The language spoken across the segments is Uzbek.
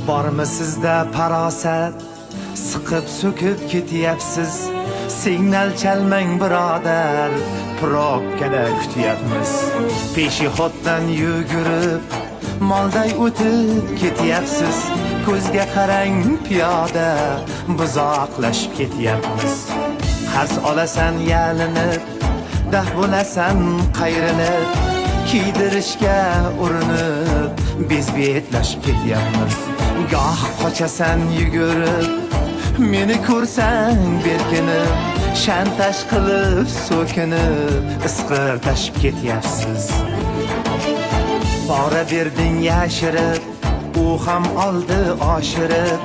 Bormi sizda farosat, siqib so'kib ketyapsiz. Signal chalmang birodar, probkada kutyapmiz. Peshixoddan yugurib, molday o'tib ketyapsiz. Ko'zga qarang piyoda, buzoqlashib ketyapmiz. Qarz olasan yalinib, dah bo'lasan qayrinib, kiydirishga urinib, bezbetlashib ketyapmiz. Goh qochasan yugurib, meni ko'rsang berkinib, shantaj qilib so'kinib, isqirtashib ketyapsiz. Bora berding yashirib, u ham oldi oshirib,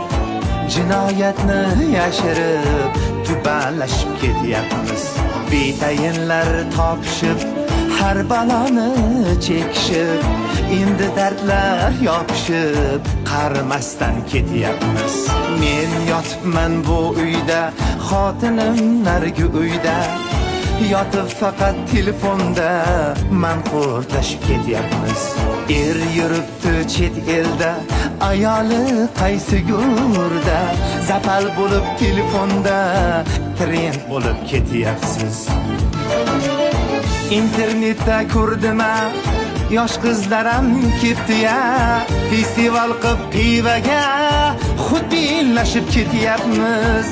jinoyatni yashirib, tubanlashib ketyapmiz. Betayinlar topishib, har baloni chekishib, endi dardlar yopishib, qarimasdan ketyapmiz. Men yotibman bu uyda, xotinim nargi uyda, yotib faqat telefonda manqurtlashib ketyapmiz. Yuribdi chet elda, ayoli qaysi go'rda, zapal bo'lib telefonda trend bo'lib ketyapsiz. Internetda ko'rdim, yosh qizlar ham ketdi-ya, festival qilib pivaga xudbinlashib ketyapmiz.